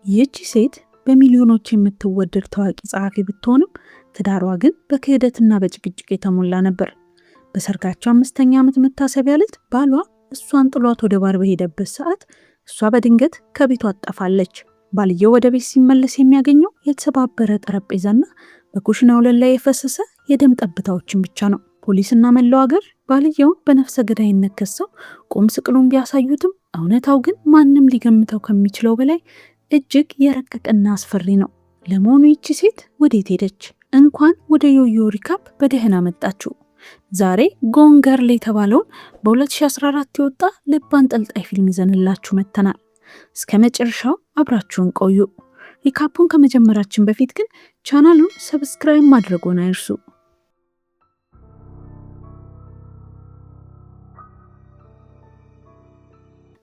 ይህች ሴት በሚሊዮኖች የምትወደድ ታዋቂ ጸሐፊ ብትሆንም ትዳሯ ግን በክህደትና በጭቅጭቅ የተሞላ ነበር። በሰርጋቸው 5ኛ ዓመት መታሰቢያ ዕለት ባሏ እሷን ጥሏት ወደ ባር በሄደበት ሰዓት እሷ በድንገት ከቤቷ ትጠፋለች። ባልየው ወደ ቤት ሲመለስ የሚያገኘው የተሰባበረ ጠረጴዛና በኩሽና ወለል ላይ የፈሰሰ የደም ጠብታዎችን ብቻ ነው። ፖሊስና መላው ሀገር ባልየውን በነፍሰ ገዳይነት ከሰው ቁም ስቅሉን ቢያሳዩትም እውነታው ግን ማንም ሊገምተው ከሚችለው በላይ እጅግ የረቀቀና አስፈሪ ነው። ለመሆኑ ይቺ ሴት ወዴት ሄደች? እንኳን ወደ ዮዮ ሪካፕ በደህና መጣችሁ። ዛሬ ጎን ገርል የተባለውን በ2014 የወጣ ልብ አንጠልጣይ ፊልም ይዘንላችሁ መጥተናል። እስከ መጨረሻው አብራችሁን ቆዩ። ሪካፑን ከመጀመራችን በፊት ግን ቻናሉን ሰብስክራይብ ማድረግዎን አይርሱ።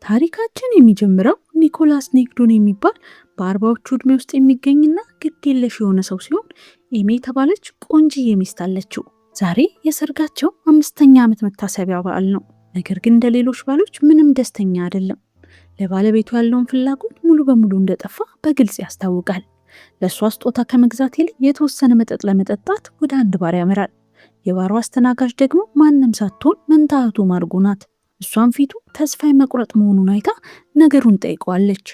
ታሪካችን የሚጀምረው ኒኮላስ ኔግዶን የሚባል በ40ዎቹ ዕድሜ ውስጥ የሚገኝና ግድ የለሽ የሆነ ሰው ሲሆን ኤሚ የተባለች ቆንጅዬ ሚስት አለችው። ዛሬ የሰርጋቸው 5ኛ ዓመት መታሰቢያ በዓል ነው። ነገር ግን እንደ ሌሎች ባሎች ምንም ደስተኛ አይደለም። ለባለቤቱ ያለውን ፍላጎት ሙሉ በሙሉ እንደጠፋ በግልጽ ያስታውቃል። ለእሷ ስጦታ ከመግዛት ይልቅ የተወሰነ መጠጥ ለመጠጣት ወደ አንድ ባር ያመራል። የባሩ አስተናጋጅ ደግሞ ማንም ሳትሆን መንታ እህቱ ማርጎ ናት። እሷን ፊቱ ተስፋ መቁረጥ መሆኑን አይታ ነገሩን ጠይቀዋለች።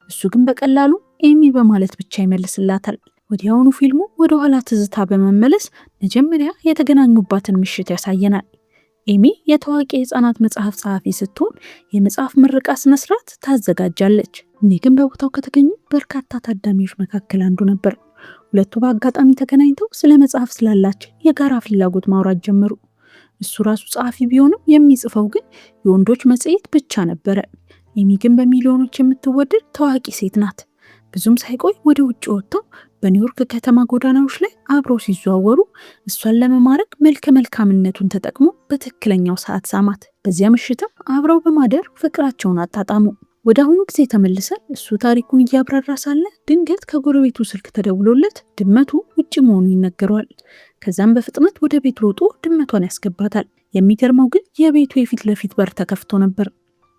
እሱ ግን በቀላሉ ኤሚ በማለት ብቻ ይመልስላታል። ወዲያውኑ ፊልሙ ወደ ኋላ ትዝታ በመመለስ መጀመሪያ የተገናኙባትን ምሽት ያሳየናል። ኤሚ የታዋቂ የህፃናት መጽሐፍ ጸሐፊ ስትሆን የመጽሐፍ ምረቃ ስነስርዓት ታዘጋጃለች። እኔ ግን በቦታው ከተገኙ በርካታ ታዳሚዎች መካከል አንዱ ነበር። ሁለቱ በአጋጣሚ ተገናኝተው ስለ መጽሐፍ ስላላቸው የጋራ ፍላጎት ማውራት ጀመሩ። እሱ ራሱ ጸሐፊ ቢሆንም የሚጽፈው ግን የወንዶች መጽሔት ብቻ ነበረ። ኤሚ ግን በሚሊዮኖች የምትወደድ ታዋቂ ሴት ናት። ብዙም ሳይቆይ ወደ ውጭ ወጥተው በኒውዮርክ ከተማ ጎዳናዎች ላይ አብረው ሲዘዋወሩ እሷን ለመማረክ መልከ መልካምነቱን ተጠቅሞ በትክክለኛው ሰዓት ሳማት። በዚያ ምሽትም አብረው በማደር ፍቅራቸውን አጣጣሙ። ወደ አሁኑ ጊዜ ተመልሰን እሱ ታሪኩን እያብራራ ሳለ ድንገት ከጎረቤቱ ስልክ ተደውሎለት ድመቱ ውጭ መሆኑ ይነገረዋል። ከዛም በፍጥነት ወደ ቤት ሮጦ ድመቷን ያስገባታል። የሚገርመው ግን የቤቱ የፊት ለፊት በር ተከፍቶ ነበር።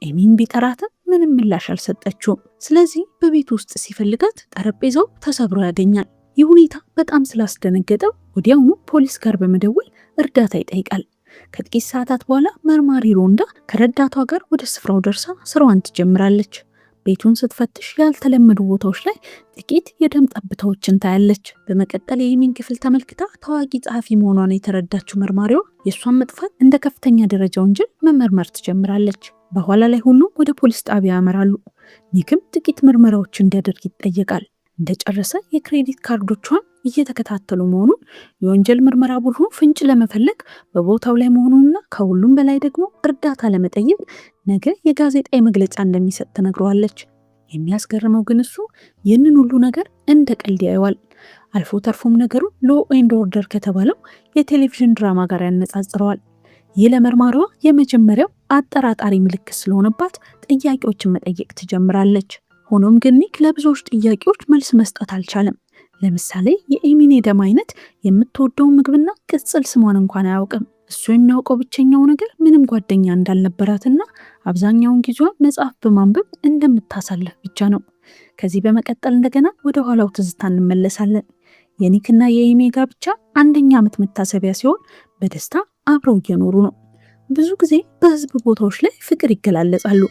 ኤሚን ቢጠራትም ምንም ምላሽ አልሰጠችውም። ስለዚህ በቤቱ ውስጥ ሲፈልጋት ጠረጴዛው ተሰብሮ ያገኛል። ይህ ሁኔታ በጣም ስላስደነገጠው ወዲያውኑ ፖሊስ ጋር በመደወል እርዳታ ይጠይቃል። ከጥቂት ሰዓታት በኋላ መርማሪ ሮንዳ ከረዳቷ ጋር ወደ ስፍራው ደርሳ ስራዋን ትጀምራለች። ቤቱን ስትፈትሽ ያልተለመዱ ቦታዎች ላይ ጥቂት የደም ጠብታዎችን ታያለች። በመቀጠል የኤሚን ክፍል ተመልክታ ታዋቂ ጸሐፊ መሆኗን የተረዳችው መርማሪዋ የእሷን መጥፋት እንደ ከፍተኛ ደረጃ ወንጀል መመርመር ትጀምራለች። በኋላ ላይ ሁሉም ወደ ፖሊስ ጣቢያ ያመራሉ። ኒክም ጥቂት ምርመራዎች እንዲያደርግ ይጠየቃል። እንደጨረሰ የክሬዲት ካርዶቿን እየተከታተሉ መሆኑን የወንጀል ምርመራ ቡድኑ ፍንጭ ለመፈለግ በቦታው ላይ መሆኑንና ከሁሉም በላይ ደግሞ እርዳታ ለመጠየቅ ነገ የጋዜጣዊ መግለጫ እንደሚሰጥ ትነግረዋለች። የሚያስገርመው ግን እሱ ይህንን ሁሉ ነገር እንደ ቀልድ ያየዋል። አልፎ ተርፎም ነገሩን ሎ ኤንድ ኦርደር ከተባለው የቴሌቪዥን ድራማ ጋር ያነጻጽረዋል። ይህ ለመርማሪዋ የመጀመሪያው አጠራጣሪ ምልክት ስለሆነባት ጥያቄዎችን መጠየቅ ትጀምራለች። ሆኖም ግን ኒክ ለብዙዎች ጥያቄዎች መልስ መስጠት አልቻለም። ለምሳሌ የኤሚን የደም አይነት፣ የምትወደውን ምግብና ቅጽል ስሟን እንኳን አያውቅም። እሱ የሚያውቀው ብቸኛው ነገር ምንም ጓደኛ እንዳልነበራትና አብዛኛውን ጊዜዋን መጽሐፍ በማንበብ እንደምታሳልፍ ብቻ ነው። ከዚህ በመቀጠል እንደገና ወደ ኋላው ትዝታ እንመለሳለን። የኒክና የኤሚ ጋብቻ 1ኛ ዓመት መታሰቢያ ሲሆን በደስታ አብረው እየኖሩ ነው። ብዙ ጊዜ በህዝብ ቦታዎች ላይ ፍቅር ይገላለጻሉ።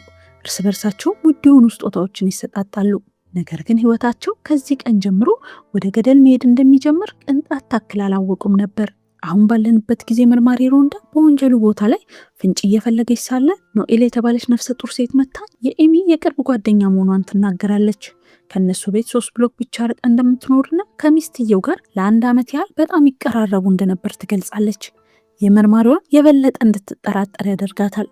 እርስ በርሳቸው ውድ የሆኑ ስጦታዎችን ይሰጣጣሉ። ነገር ግን ህይወታቸው ከዚህ ቀን ጀምሮ ወደ ገደል መሄድ እንደሚጀምር ቅንጣት ታክል አላወቁም ነበር። አሁን ባለንበት ጊዜ መርማሪ ሮንዳ በወንጀሉ ቦታ ላይ ፍንጭ እየፈለገች ሳለ ኖኤል የተባለች ነፍሰ ጡር ሴት መታ የኤሚ የቅርብ ጓደኛ መሆኗን ትናገራለች። ከነሱ ቤት 3 ብሎክ ብቻ ርቃ እንደምትኖርና ከሚስትየው ጋር ለ1 ዓመት ያህል በጣም ይቀራረቡ እንደነበር ትገልጻለች። የመርማሪዋን የበለጠ እንድትጠራጠር ያደርጋታል።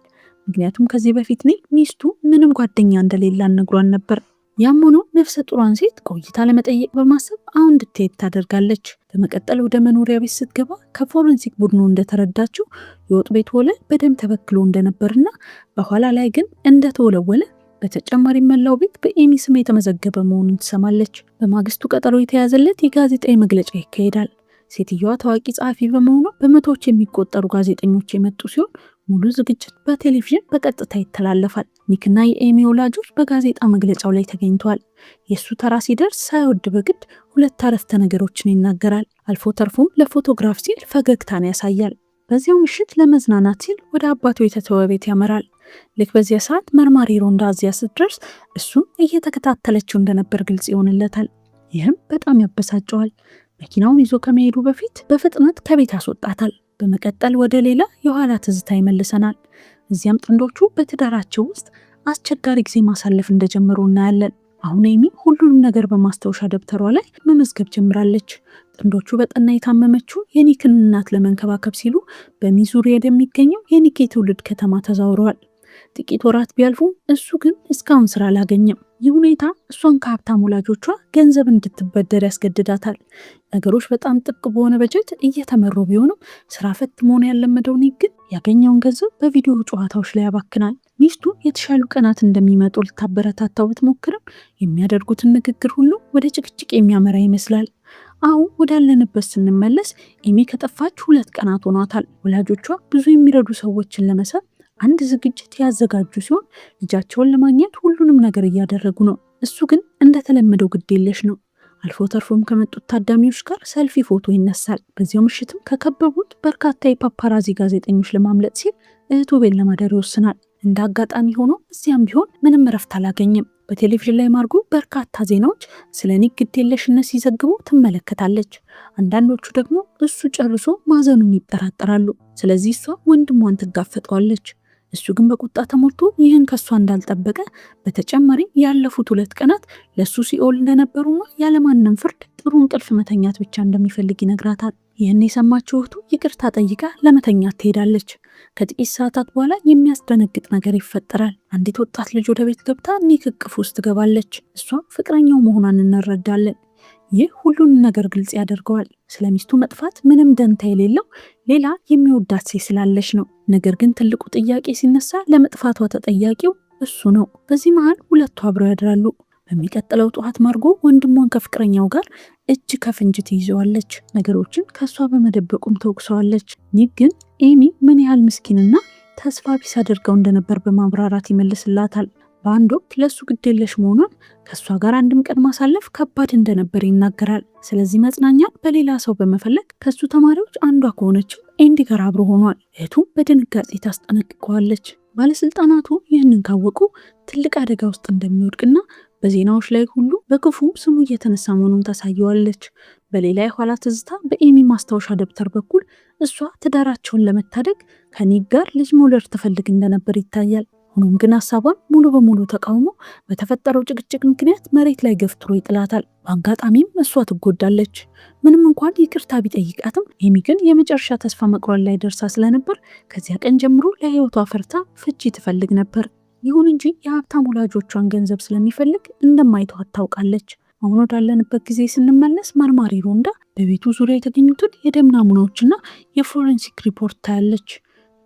ምክንያቱም ከዚህ በፊት ሚስቱ ምንም ጓደኛ እንደሌላ ነግሯን ነበር። ያም ሆኖ ነፍሰ ጡሯን ሴት ቆይታ ለመጠየቅ በማሰብ አሁን እንድትሄድ ታደርጋለች። በመቀጠል ወደ መኖሪያ ቤት ስትገባ ከፎረንሲክ ቡድኑ እንደተረዳችው የወጥ ቤት ወለል በደም ተበክሎ እንደነበርና በኋላ ላይ ግን እንደተወለወለ፣ በተጨማሪ መላው ቤት በኤሚ ስም የተመዘገበ መሆኑን ትሰማለች። በማግስቱ ቀጠሮ የተያዘለት የጋዜጣዊ መግለጫ ይካሄዳል። ሴትዮዋ ታዋቂ ጸሐፊ በመሆኗ በመቶዎች የሚቆጠሩ ጋዜጠኞች የመጡ ሲሆን ሙሉ ዝግጅት በቴሌቪዥን በቀጥታ ይተላለፋል። ኒክና የኤሚ ወላጆች በጋዜጣ መግለጫው ላይ ተገኝተዋል። የእሱ ተራ ሲደርስ ሳይወድ በግድ ሁለት አረፍተ ነገሮችን ይናገራል። አልፎ ተርፎም ለፎቶግራፍ ሲል ፈገግታን ያሳያል። በዚያው ምሽት ለመዝናናት ሲል ወደ አባቱ የተተወ ቤት ያመራል። ልክ በዚያ ሰዓት መርማሪ ሮንዳ እዚያ ስትደርስ እሱም እየተከታተለችው እንደነበር ግልጽ ይሆንለታል። ይህም በጣም ያበሳጨዋል። መኪናውን ይዞ ከመሄዱ በፊት በፍጥነት ከቤት ያስወጣታል። በመቀጠል ወደ ሌላ የኋላ ትዝታ ይመልሰናል። እዚያም ጥንዶቹ በትዳራቸው ውስጥ አስቸጋሪ ጊዜ ማሳለፍ እንደጀመሩ እናያለን። አሁን ኤሚ ሁሉንም ነገር በማስታወሻ ደብተሯ ላይ መመዝገብ ጀምራለች። ጥንዶቹ በጠና የታመመችው የኒክን እናት ለመንከባከብ ሲሉ በሚዙሪ ወደሚገኘው የኒክ የትውልድ ከተማ ተዛውረዋል። ጥቂት ወራት ቢያልፉ እሱ ግን እስካሁን ስራ አላገኘም። ይህ ሁኔታ እሷን ከሀብታም ወላጆቿ ገንዘብ እንድትበደር ያስገድዳታል። ነገሮች በጣም ጥብቅ በሆነ በጀት እየተመሩ ቢሆንም ስራ ፈት መሆን ያለመደው ኒክ ግን ያገኘውን ገንዘብ በቪዲዮ ጨዋታዎች ላይ ያባክናል። ሚስቱ የተሻሉ ቀናት እንደሚመጡ ልታበረታታው ብትሞክርም የሚያደርጉትን ንግግር ሁሉ ወደ ጭቅጭቅ የሚያመራ ይመስላል። አሁን ወዳለንበት ስንመለስ ኤሚ ከጠፋች 2 ቀናት ሆኗታል። ወላጆቿ ብዙ የሚረዱ ሰዎችን ለመሳብ አንድ ዝግጅት ያዘጋጁ ሲሆን ልጃቸውን ለማግኘት ሁሉንም ነገር እያደረጉ ነው። እሱ ግን እንደተለመደው ግዴለሽ ነው። አልፎ ተርፎም ከመጡት ታዳሚዎች ጋር ሰልፊ ፎቶ ይነሳል። በዚያው ምሽትም ከከበቡት በርካታ የፓፓራዚ ጋዜጠኞች ለማምለጥ ሲል እህቱ ቤት ለማደር ይወስናል። እንደ አጋጣሚ ሆኖ እዚያም ቢሆን ምንም እረፍት አላገኘም። በቴሌቪዥን ላይ ማርጎ በርካታ ዜናዎች ስለ ኒክ ግዴለሽነት ሲዘግቡ ትመለከታለች። አንዳንዶቹ ደግሞ እሱ ጨርሶ ማዘኑን ይጠራጠራሉ። ስለዚህ እሷ ወንድሟን ትጋፈጠዋለች። እሱ ግን በቁጣ ተሞልቶ ይህን ከሷ እንዳልጠበቀ፣ በተጨማሪ ያለፉት 2 ቀናት ለሱ ሲኦል እንደነበሩና ያለማንም ፍርድ ጥሩ እንቅልፍ መተኛት ብቻ እንደሚፈልግ ይነግራታል። ይህን የሰማችው እህቱ ይቅርታ ጠይቃ ለመተኛት ትሄዳለች። ከጥቂት ሰዓታት በኋላ የሚያስደነግጥ ነገር ይፈጠራል። አንዲት ወጣት ልጅ ወደ ቤት ገብታ ኒክ እቅፍ ውስጥ ትገባለች። እሷ ፍቅረኛው መሆኗን እንረዳለን። ይህ ሁሉንም ነገር ግልጽ ያደርገዋል። ስለ ሚስቱ መጥፋት ምንም ደንታ የሌለው ሌላ የሚወዳት ሴት ስላለች ነው። ነገር ግን ትልቁ ጥያቄ ሲነሳ ለመጥፋቷ ተጠያቂው እሱ ነው። በዚህ መሃል ሁለቱ አብረው ያድራሉ። በሚቀጥለው ጠዋት ማርጎ ወንድሟን ከፍቅረኛው ጋር እጅ ከፍንጅ ትይዘዋለች። ነገሮችን ከእሷ በመደበቁም ተወቅሰዋለች። ኒክ ግን ኤሚ ምን ያህል ምስኪንና ተስፋ ቢስ አድርገው እንደነበር በማብራራት ይመልስላታል። በአንድ ወቅት ለእሱ ግዴለሽ መሆኗን ከእሷ ጋር አንድም ቀን ማሳለፍ ከባድ እንደነበር ይናገራል። ስለዚህ መጽናኛ በሌላ ሰው በመፈለግ ከእሱ ተማሪዎች አንዷ ከሆነችው ኤንዲ ጋር አብሮ ሆኗል። እህቱም በድንጋጤ ታስጠነቅቀዋለች። ባለስልጣናቱ ይህንን ካወቁ ትልቅ አደጋ ውስጥ እንደሚወድቅና በዜናዎች ላይ ሁሉ በክፉ ስሙ እየተነሳ መሆኑን ታሳየዋለች። በሌላ የኋላ ትዝታ በኤሚ ማስታወሻ ደብተር በኩል እሷ ትዳራቸውን ለመታደግ ከኒክ ጋር ልጅ መውለድ ትፈልግ እንደነበር ይታያል። ሆኖም ግን ሀሳቧን ሙሉ በሙሉ ተቃውሞ በተፈጠረው ጭቅጭቅ ምክንያት መሬት ላይ ገፍትሮ ይጥላታል። በአጋጣሚም እሷ ትጎዳለች። ምንም እንኳን ይቅርታ ቢጠይቃትም ኤሚ ግን የመጨረሻ ተስፋ መቁረጥ ላይ ደርሳ ስለነበር ከዚያ ቀን ጀምሮ ለሕይወቷ ፈርታ ፍቺ ትፈልግ ነበር። ይሁን እንጂ የሀብታም ወላጆቿን ገንዘብ ስለሚፈልግ እንደማይተዋት ታውቃለች። አሁን ወዳለንበት ጊዜ ስንመለስ መርማሪ ሮንዳ በቤቱ ዙሪያ የተገኙትን የደም ናሙናዎችና የፎረንሲክ ሪፖርት ታያለች።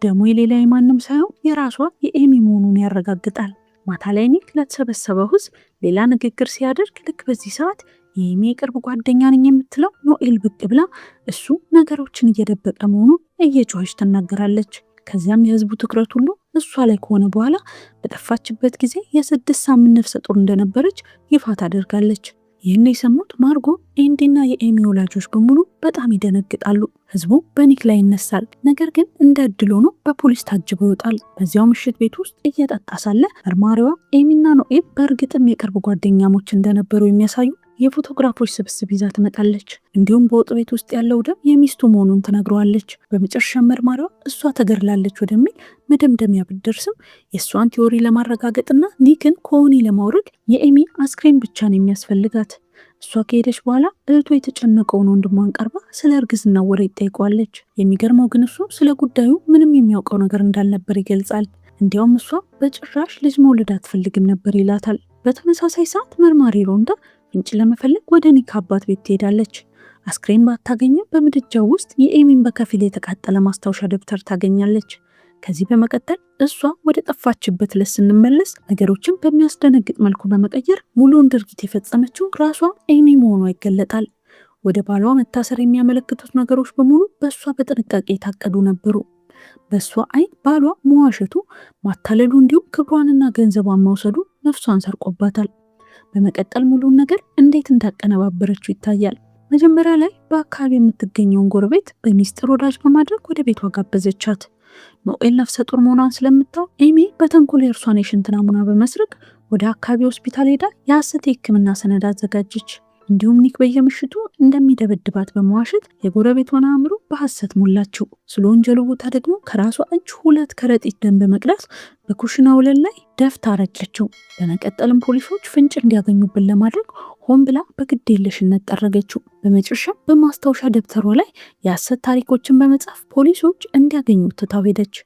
ደሙ የሌላ የማንም ሳይሆን የራሷ የኤሚ መሆኑን ያረጋግጣል። ማታ ላይ ኒክ ለተሰበሰበው ሕዝብ ሌላ ንግግር ሲያደርግ ልክ በዚህ ሰዓት የኤሚ የቅርብ ጓደኛ ነኝ የምትለው ኖኤል ብቅ ብላ እሱ ነገሮችን እየደበቀ መሆኑን እየጮኸች ትናገራለች። ከዚያም የህዝቡ ትኩረት ሁሉ እሷ ላይ ከሆነ በኋላ በጠፋችበት ጊዜ የ6 ሳምንት ነፍሰ ጡር እንደነበረች ይፋ ታደርጋለች። ይህን የሰሙት ማርጎ፣ ኤንዲና የኤሚ ወላጆች በሙሉ በጣም ይደነግጣሉ። ህዝቡ በኒክ ላይ ይነሳል። ነገር ግን እንደ እድል ሆኖ በፖሊስ ታጅበው ይወጣል። በዚያው ምሽት ቤት ውስጥ እየጠጣ ሳለ መርማሪዋ ኤሚና ኖኤል በእርግጥም የቅርብ ጓደኛሞች እንደነበሩ የሚያሳዩ የፎቶግራፎች ስብስብ ይዛ ትመጣለች። እንዲሁም በወጥ ቤት ውስጥ ያለው ደም የሚስቱ መሆኑን ትነግረዋለች። በመጨረሻ መርማሪዋ እሷ ተገድላለች ወደሚል መደምደሚያ ብትደርስም የእሷን ቲዎሪ ለማረጋገጥና ኒክን ከወህኒ ለማውረድ የኤሚ አስክሬን ብቻ ነው የሚያስፈልጋት። እሷ ከሄደች በኋላ እህቷ የተጨነቀውን ወንድሟን ቀርባ ስለ እርግዝና ወሬ ይጠይቋለች። የሚገርመው ግን እሱ ስለ ጉዳዩ ምንም የሚያውቀው ነገር እንዳልነበር ይገልጻል። እንዲያውም እሷ በጭራሽ ልጅ መውለድ አትፈልግም ነበር ይላታል። በተመሳሳይ ሰዓት መርማሪ ሮንዳ ፍንጭ ለመፈለግ ወደ ኒክ አባት ቤት ትሄዳለች። አስክሬን ባታገኘም በምድጃው ውስጥ የኤሚን በከፊል የተቃጠለ ማስታወሻ ደብተር ታገኛለች። ከዚህ በመቀጠል እሷ ወደ ጠፋችበት ዕለት ስንመለስ ነገሮችን በሚያስደነግጥ መልኩ በመቀየር ሙሉውን ድርጊት የፈጸመችው ራሷ ኤሚ መሆኗ ይገለጣል። ወደ ባሏ መታሰር የሚያመለክቱት ነገሮች በሙሉ በእሷ በጥንቃቄ የታቀዱ ነበሩ። በእሷ አይን ባሏ መዋሸቱ፣ ማታለሉ እንዲሁም ክብሯንና ገንዘቧን መውሰዱ ነፍሷን ሰርቆባታል። በመቀጠል ሙሉን ነገር እንዴት እንዳቀነባበረችው ይታያል። መጀመሪያ ላይ በአካባቢ የምትገኘውን ጎረቤት በሚስጥር ወዳጅ በማድረግ ወደ ቤቷ ጋበዘቻት። ኖኤል ነፍሰ ጡር መሆኗን ስለምታው ኤሚ በተንኮል የእርሷን የሽንት ናሙና በመስረቅ ወደ አካባቢ ሆስፒታል ሄዳ የሐሰት የሕክምና ሰነድ አዘጋጀች። እንዲሁም ኒክ በየምሽቱ እንደሚደበድባት በመዋሸት የጎረቤቷን አእምሮ በሐሰት ሞላችው። ስለ ወንጀሉ ቦታ ደግሞ ከራሷ እጅ 2 ከረጢት ደም በመቅዳት በኩሽና ወለል ላይ ደፍታ ረጨችው። በመቀጠልም ፖሊሶች ፍንጭ እንዲያገኙብን ለማድረግ ሆን ብላ በግዴለሽነት ጠረገችው። በመጨረሻ በማስታወሻ ደብተሯ ላይ የሐሰት ታሪኮችን በመጻፍ ፖሊሶች እንዲያገኙ ትታው ሄደች።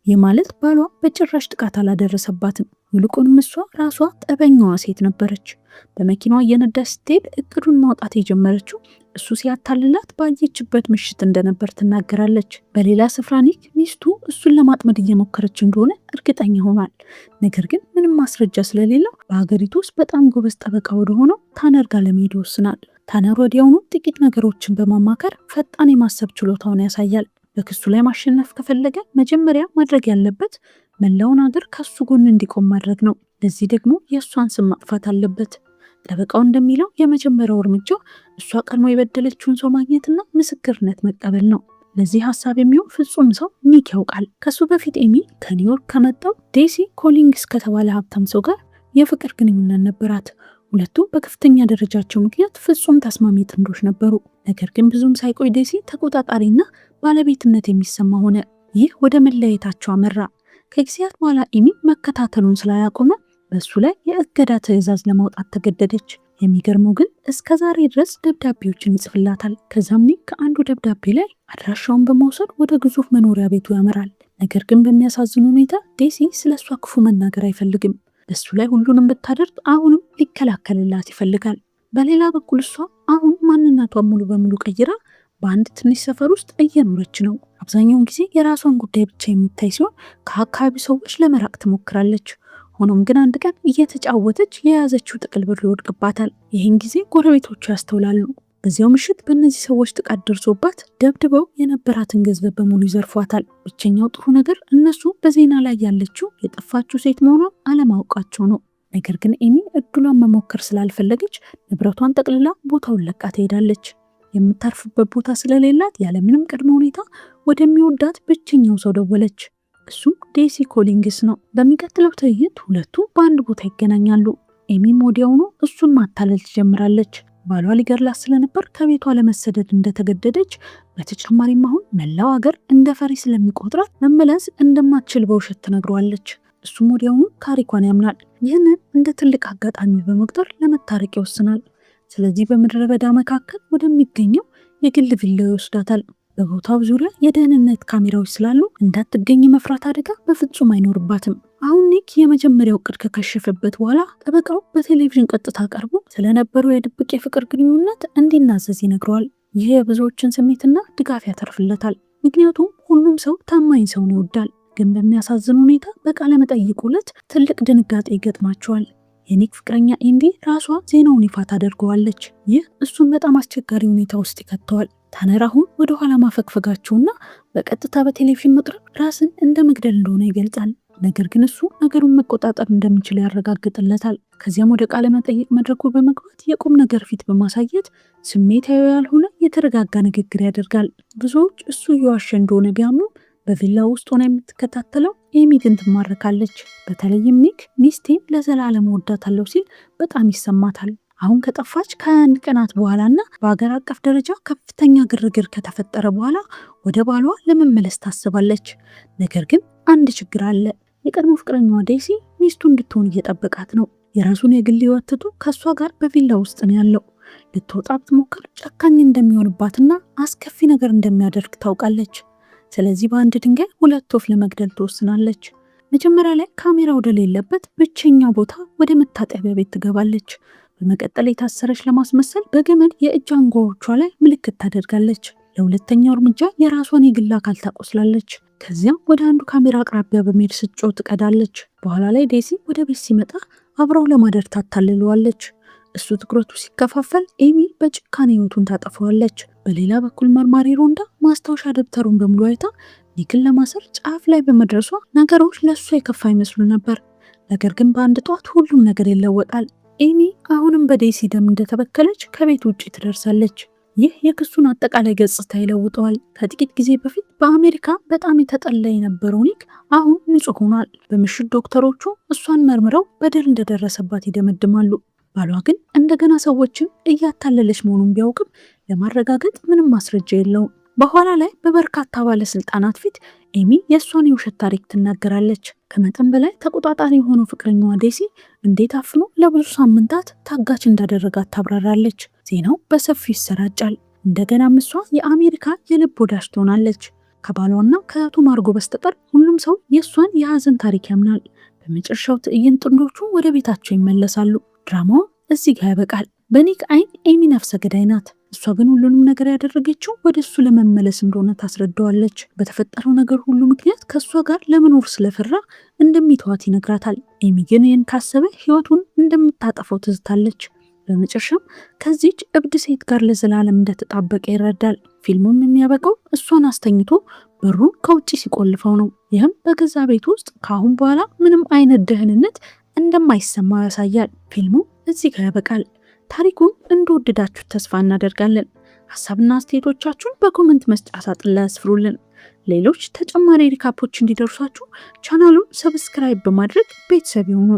ይህ ማለት ባሏ በጭራሽ ጥቃት አላደረሰባትም። ይልቁንም እሷ ራሷ ጠበኛዋ ሴት ነበረች። በመኪናዋ እየነዳች ስትሄድ እቅዱን ማውጣት የጀመረችው እሱ ሲያታልላት ባየችበት ምሽት እንደነበር ትናገራለች። በሌላ ስፍራ ኒክ ሚስቱ እሱን ለማጥመድ እየሞከረች እንደሆነ እርግጠኛ ሆኗል። ነገር ግን ምንም ማስረጃ ስለሌለው በሀገሪቱ ውስጥ በጣም ጎበዝ ጠበቃ ወደሆነው ታነር ጋር ለመሄድ ይወስናል። ታነር ወዲያውኑ ጥቂት ነገሮችን በማማከር ፈጣን የማሰብ ችሎታውን ያሳያል። በክሱ ላይ ማሸነፍ ከፈለገ መጀመሪያ ማድረግ ያለበት መላውን ሀገር ከሱ ጎን እንዲቆም ማድረግ ነው። ለዚህ ደግሞ የእሷን ስም ማጥፋት አለበት። ጠበቃው እንደሚለው የመጀመሪያው እርምጃ እሷ ቀድሞ የበደለችውን ሰው ማግኘትና ምስክርነት መቀበል ነው። ለዚህ ሀሳብ የሚሆን ፍጹም ሰው ኒክ ያውቃል። ከሱ በፊት ኤሚ ከኒውዮርክ ከመጣው ዴሲ ኮሊንግስ ከተባለ ሀብታም ሰው ጋር የፍቅር ግንኙነት ነበራት። ሁለቱም በከፍተኛ ደረጃቸው ምክንያት ፍጹም ተስማሚ ጥንዶች ነበሩ። ነገር ግን ብዙም ሳይቆይ ዴሲ ተቆጣጣሪና ባለቤትነት የሚሰማ ሆነ። ይህ ወደ መለያየታቸው አመራ። ከጊዜያት በኋላ ኤሚ መከታተሉን ስላላቆመ በሱ ላይ የእገዳ ትዕዛዝ ለማውጣት ተገደደች። የሚገርመው ግን እስከ ዛሬ ድረስ ደብዳቤዎችን ይጽፍላታል። ከዛም ኒክ ከአንዱ ደብዳቤ ላይ አድራሻውን በመውሰድ ወደ ግዙፍ መኖሪያ ቤቱ ያመራል። ነገር ግን በሚያሳዝን ሁኔታ ዴሲ ስለ እሷ ክፉ መናገር አይፈልግም። በሱ ላይ ሁሉንም ብታደርግ አሁንም ሊከላከልላት ይፈልጋል። በሌላ በኩል እሷ አሁን ማንነቷን ሙሉ በሙሉ ቀይራ በአንድ ትንሽ ሰፈር ውስጥ እየኖረች ነው። አብዛኛውን ጊዜ የራሷን ጉዳይ ብቻ የሚታይ ሲሆን ከአካባቢ ሰዎች ለመራቅ ትሞክራለች። ሆኖም ግን አንድ ቀን እየተጫወተች የያዘችው ጥቅል ብር ይወድቅባታል። ይህን ጊዜ ጎረቤቶቹ ያስተውላሉ። በዚያው ምሽት በእነዚህ ሰዎች ጥቃት ደርሶባት ደብድበው የነበራትን ገንዘብ በሙሉ ይዘርፏታል። ብቸኛው ጥሩ ነገር እነሱ በዜና ላይ ያለችው የጠፋችው ሴት መሆኗን አለማወቃቸው ነው። ነገር ግን ኤሚ እድሏን መሞከር ስላልፈለገች ንብረቷን ጠቅልላ ቦታውን ለቃ ትሄዳለች። የምታርፍበት ቦታ ስለሌላት ያለምንም ቅድመ ሁኔታ ወደሚወዳት ብቸኛው ሰው ደወለች። እሱም ዴሲ ኮሊንግስ ነው። በሚቀጥለው ትዕይንት ሁለቱ በአንድ ቦታ ይገናኛሉ። ኤሚም ወዲያውኑ እሱን ማታለል ትጀምራለች። ባሏ ሊገድላት ስለነበር ከቤቷ ለመሰደድ እንደተገደደች፣ በተጨማሪም አሁን መላው ሀገር እንደ ፈሪ ስለሚቆጥራት መመለስ እንደማትችል በውሸት ትነግረዋለች። እሱም ወዲያውኑ ታሪኳን ያምናል። ይህንን እንደ ትልቅ አጋጣሚ በመቁጠር ለመታረቅ ይወስናል። ስለዚህ በምድረ በዳ መካከል ወደሚገኘው የግል ቪላ ይወስዳታል። በቦታው ዙሪያ የደህንነት ካሜራዎች ስላሉ እንዳትገኝ መፍራት አደጋ በፍጹም አይኖርባትም። አሁን ኒክ የመጀመሪያው እቅድ ከከሸፈበት በኋላ ጠበቃው በቴሌቪዥን ቀጥታ ቀርቦ ስለነበረው የድብቅ የፍቅር ግንኙነት እንዲናዘዝ ይነግረዋል። ይህ የብዙዎችን ስሜትና ድጋፍ ያተርፍለታል። ምክንያቱም ሁሉም ሰው ታማኝ ሰውን ይወዳል። ግን በሚያሳዝን ሁኔታ በቃለ መጠይቁ ዕለት ትልቅ ድንጋጤ ይገጥማቸዋል። የኒክ ፍቅረኛ ኤንዲ ራሷ ዜናውን ይፋ ታደርገዋለች። ይህ እሱን በጣም አስቸጋሪ ሁኔታ ውስጥ ይከተዋል። ታነር አሁን ወደ ኋላ ማፈግፈጋቸውና በቀጥታ በቴሌቪዥን መቅረብ ራስን እንደ መግደል እንደሆነ ይገልጻል። ነገር ግን እሱ ነገሩን መቆጣጠር እንደሚችል ያረጋግጥለታል። ከዚያም ወደ ቃለ መጠይቅ መድረኩ በመግባት የቁም ነገር ፊት በማሳየት ስሜታዊ ያልሆነ የተረጋጋ ንግግር ያደርጋል። ብዙዎች እሱ እየዋሸ እንደሆነ ቢያምኑ በቪላ ውስጥ ሆና የምትከታተለው ኤሚ ግን ትማረካለች። በተለይም ኒክ ሚስቴን ለዘላለም ወዳታለሁ ሲል በጣም ይሰማታል። አሁን ከጠፋች ከ21 ቀናት በኋላና በሀገር አቀፍ ደረጃ ከፍተኛ ግርግር ከተፈጠረ በኋላ ወደ ባሏ ለመመለስ ታስባለች። ነገር ግን አንድ ችግር አለ። የቀድሞ ፍቅረኛዋ ዴሲ ሚስቱ እንድትሆን እየጠበቃት ነው። የራሱን የግል ሕይወት ትቶ ከእሷ ጋር በቪላ ውስጥ ነው ያለው። ልትወጣ ብትሞክር ጨካኝ እንደሚሆንባትና አስከፊ ነገር እንደሚያደርግ ታውቃለች። ስለዚህ በአንድ ድንጋይ 2 ወፍ ለመግደል ትወስናለች። መጀመሪያ ላይ ካሜራ ወደሌለበት ብቸኛው ቦታ ወደ መታጠቢያ ቤት ትገባለች። በመቀጠል የታሰረች ለማስመሰል በገመድ የእጅ አንጓዎቿ ላይ ምልክት ታደርጋለች። ለሁለተኛው እርምጃ የራሷን የግል አካል ታቆስላለች። ከዚያም ወደ አንዱ ካሜራ አቅራቢያ በመሄድ ስትጮህ ትቀዳለች። በኋላ ላይ ዴሲ ወደ ቤት ሲመጣ አብረው ለማደር ታታልለዋለች። እሱ ትኩረቱ ሲከፋፈል ኤሚ በጭካኔ ህይወቱን ታጠፈዋለች። በሌላ በኩል መርማሪ ሮንዳ ማስታወሻ ደብተሩን በሙሉ አይታ ኒክን ለማሰር ጫፍ ላይ በመድረሷ ነገሮች ለእሷ የከፋ ይመስሉ ነበር። ነገር ግን በአንድ ጠዋት ሁሉም ነገር ይለወጣል። ኤሚ አሁንም በዴሲ ደም እንደተበከለች ከቤት ውጭ ትደርሳለች። ይህ የክሱን አጠቃላይ ገጽታ ይለውጠዋል። ከጥቂት ጊዜ በፊት በአሜሪካ በጣም የተጠላ የነበረው ኒክ አሁን ንጹህ ሆኗል። በምሽት ዶክተሮቹ እሷን መርምረው በደል እንደደረሰባት ይደመድማሉ። ባሏ ግን እንደገና ሰዎችን እያታለለች መሆኑን ቢያውቅም ለማረጋገጥ ምንም ማስረጃ የለውም። በኋላ ላይ በበርካታ ባለስልጣናት ፊት ኤሚ የእሷን የውሸት ታሪክ ትናገራለች። ከመጠን በላይ ተቆጣጣሪ የሆነው ፍቅረኛዋ ዴሲ እንዴት አፍኖ ለብዙ ሳምንታት ታጋች እንዳደረጋት ታብራራለች። ዜናው በሰፊው ይሰራጫል። እንደገናም እሷ የአሜሪካ የልብ ወዳጅ ትሆናለች። ከባሏና ከእህቱ ማርጎ በስተቀር ሁሉም ሰው የእሷን የሀዘን ታሪክ ያምናል። በመጨረሻው ትዕይንት ጥንዶቹ ወደ ቤታቸው ይመለሳሉ። ድራማው እዚህ ጋር ያበቃል። በኒክ አይን ኤሚ ነፍሰ ገዳይ ናት። እሷ ግን ሁሉንም ነገር ያደረገችው ወደ እሱ ለመመለስ እንደሆነ ታስረዳዋለች። በተፈጠረው ነገር ሁሉ ምክንያት ከእሷ ጋር ለመኖር ስለፈራ እንደሚተዋት ይነግራታል። ኤሚ ግን ይህን ካሰበ ህይወቱን እንደምታጠፈው ትዝታለች። በመጨረሻም ከዚች እብድ ሴት ጋር ለዘላለም እንደተጣበቀ ይረዳል። ፊልሙም የሚያበቃው እሷን አስተኝቶ በሩን ከውጭ ሲቆልፈው ነው። ይህም በገዛ ቤት ውስጥ ከአሁን በኋላ ምንም አይነት ደህንነት እንደማይሰማው ያሳያል። ፊልሙ እዚህ ጋር ያበቃል። ታሪኩን እንደወደዳችሁ ተስፋ እናደርጋለን። ሀሳብና አስተያየቶቻችሁን በኮመንት መስጫ ሳጥን ላይ አስፍሩልን። ሌሎች ተጨማሪ ሪካፖች እንዲደርሷችሁ ቻናሉን ሰብስክራይብ በማድረግ ቤተሰብ ይሁኑ።